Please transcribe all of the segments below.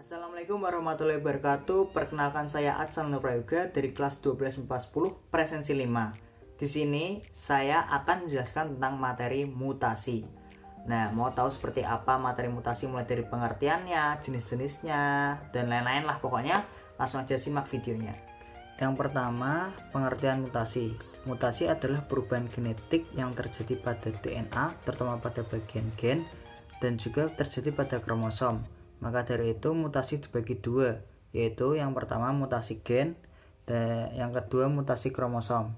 Assalamualaikum warahmatullahi wabarakatuh. Perkenalkan saya Atsam Nur Prayoga dari kelas 12 presensi 5. Di sini saya akan menjelaskan tentang materi mutasi. Nah, mau tahu seperti apa materi mutasi mulai dari pengertiannya, jenis-jenisnya, dan lain-lain lah pokoknya, langsung aja simak videonya. Yang pertama, pengertian mutasi. Mutasi adalah perubahan genetik yang terjadi pada DNA, terutama pada bagian gen, dan juga terjadi pada kromosom. Maka dari itu mutasi dibagi dua, yaitu yang pertama mutasi gen dan yang kedua mutasi kromosom.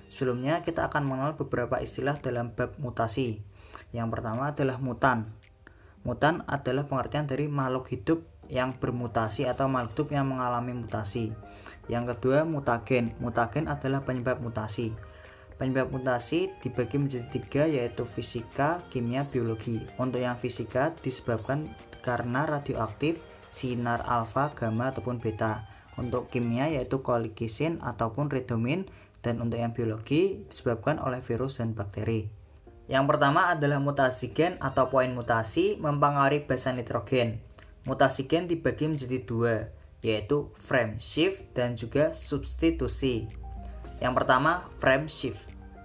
Sebelumnya kita akan mengenal beberapa istilah dalam bab mutasi. Yang pertama adalah mutan. Mutan adalah pengertian dari makhluk hidup yang bermutasi atau makhluk hidup yang mengalami mutasi. Yang kedua mutagen. Mutagen adalah penyebab mutasi. Penyebab mutasi dibagi menjadi tiga, yaitu fisika, kimia, biologi. Untuk yang fisika disebabkan karena radioaktif, sinar alfa, gamma ataupun beta. Untuk kimia yaitu kolikisin ataupun redomin, dan untuk yang biologi disebabkan oleh virus dan bakteri. Yang pertama adalah mutasi gen atau poin mutasi mempengaruhi basa nitrogen. Mutasi gen dibagi menjadi dua, yaitu frame shift dan juga substitusi. Yang pertama frame shift.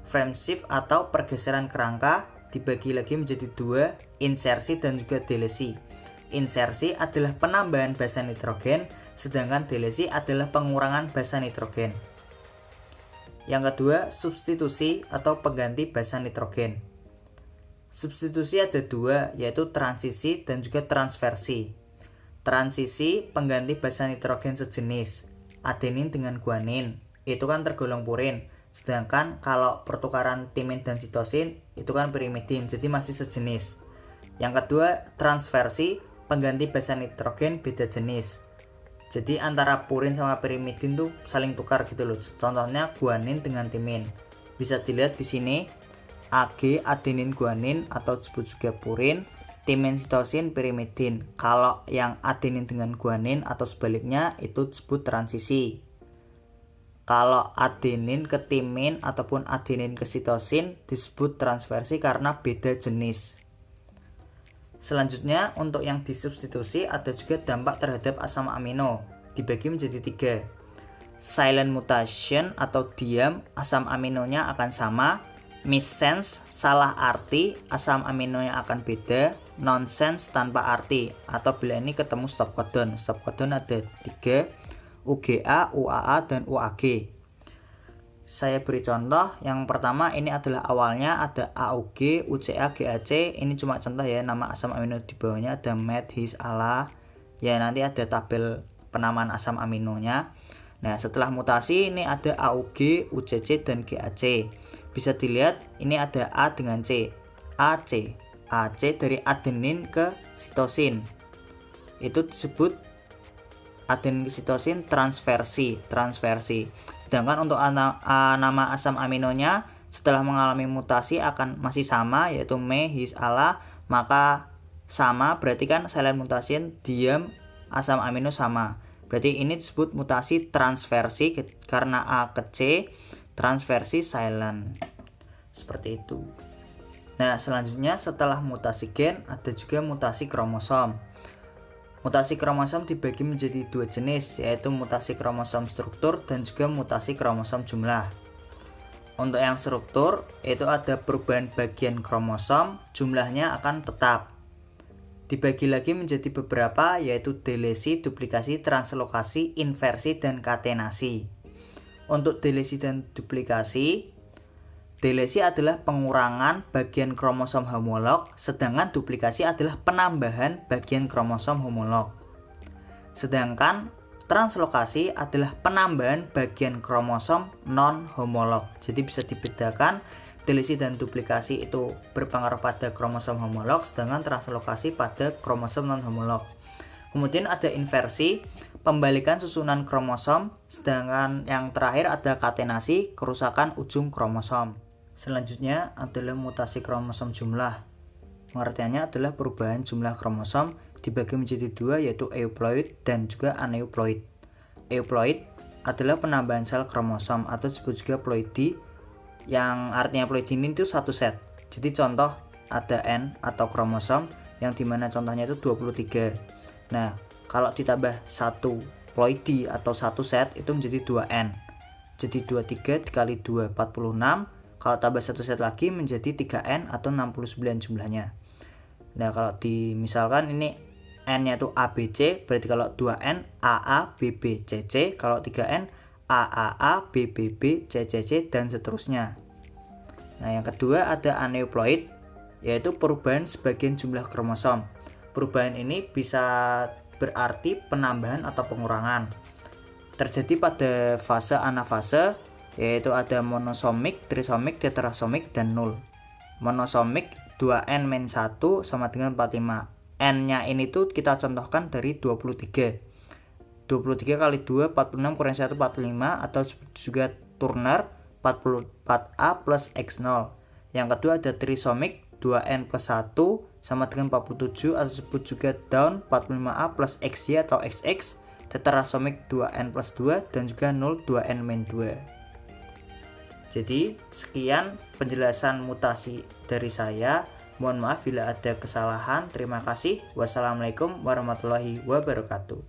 Frame shift atau pergeseran kerangka dibagi lagi menjadi dua, insersi dan juga delesi. Insersi adalah penambahan basa nitrogen, sedangkan delesi adalah pengurangan basa nitrogen. Yang kedua, substitusi atau pengganti basa nitrogen. Substitusi ada dua, yaitu transisi dan juga transversi. Transisi pengganti basa nitrogen sejenis, adenin dengan guanin, itu kan tergolong purin. Sedangkan kalau pertukaran timin dan sitosin itu kan pirimidin, jadi masih sejenis. Yang kedua, transversi pengganti basa nitrogen beda jenis. Jadi antara purin sama pirimidin tuh saling tukar gitu loh. Contohnya guanin dengan timin. Bisa dilihat di sini Ag adenin guanin atau disebut juga purin, timin sitosin pirimidin. Kalau yang adenin dengan guanin atau sebaliknya itu disebut transisi. Kalau adenin ke timin ataupun adenin ke sitosin disebut transversi karena beda jenis. Selanjutnya untuk yang disubstitusi ada juga dampak terhadap asam amino, dibagi menjadi tiga. Silent mutation atau diam, asam aminonya akan sama. Missense, salah arti, asam aminonya akan beda. Nonsense, tanpa arti, atau bila ini ketemu stop codon. Stop codon ada tiga, UGA, UAA, dan UAG. Saya beri contoh. Yang pertama ini adalah awalnya ada AUG, UCA, GAC. Ini cuma contoh ya, nama asam amino di bawahnya ada MET, HIS, ALA. Ya nanti ada tabel penamaan asam aminonya. Nah setelah mutasi ini ada AUG, UCC, dan GAC. Bisa dilihat ini ada A dengan C. AC dari adenin ke sitosin. Itu disebut adenin ke sitosin transversi. Sedangkan untuk nama asam aminonya setelah mengalami mutasi akan masih sama, yaitu Me, His, Ala. Maka sama berarti kan silent mutation, diam, asam amino sama. Berarti ini disebut mutasi transversi karena A ke C, transversi silent. Seperti itu. Nah selanjutnya setelah mutasi gen ada juga mutasi kromosom. Mutasi kromosom dibagi menjadi dua jenis, yaitu mutasi kromosom struktur dan juga mutasi kromosom jumlah. Untuk yang struktur, itu ada perubahan bagian kromosom, jumlahnya akan tetap. Dibagi lagi menjadi beberapa, yaitu delesi, duplikasi, translokasi, inversi, dan katenasi. Untuk delesi dan duplikasi, delesi adalah pengurangan bagian kromosom homolog, sedangkan duplikasi adalah penambahan bagian kromosom homolog. Sedangkan translokasi adalah penambahan bagian kromosom non-homolog. Jadi bisa dibedakan, delesi dan duplikasi itu berpengaruh pada kromosom homolog, sedangkan translokasi pada kromosom non-homolog. Kemudian ada inversi, pembalikan susunan kromosom, sedangkan yang terakhir ada katenasi, kerusakan ujung kromosom. Selanjutnya adalah mutasi kromosom jumlah. Pengertiannya adalah perubahan jumlah kromosom dibagi menjadi dua, yaitu euploid dan juga aneuploid. Euploid adalah penambahan sel kromosom atau disebut juga ploidi, yang artinya ploidi ini itu satu set. Jadi contoh ada N atau kromosom yang dimana contohnya itu 23. Nah Kalau ditambah 1 ploidi atau 1 set itu menjadi 2n. Jadi 23 dikali 2 46. Kalau tambah 1 set lagi menjadi 3n atau 69 jumlahnya. Nah, kalau misalkan ini n-nya itu ABC, berarti kalau 2n AA BB CC, kalau 3n AAA BBB CCC dan seterusnya. Nah, yang kedua ada aneuploid, yaitu perubahan sebagian jumlah kromosom. Perubahan ini bisa berarti penambahan atau pengurangan. Terjadi pada fase anafase, yaitu ada monosomik, trisomik, tetrasomik, dan nul. Monosomik 2n-1 sama dengan 45. N-nya ini tuh kita contohkan dari 23. 23 kali 2 46 kurang 1 45 atau juga Turner 44A plus X0. Yang kedua ada trisomik 2n plus 1 sama dengan 47 atau disebut juga down 45A plus XY atau XX. Tetrasomik 2n plus 2 dan juga 0 2n-2. Jadi sekian penjelasan mutasi dari saya. Mohon maaf bila ada kesalahan. Terima kasih. Wassalamualaikum warahmatullahi wabarakatuh.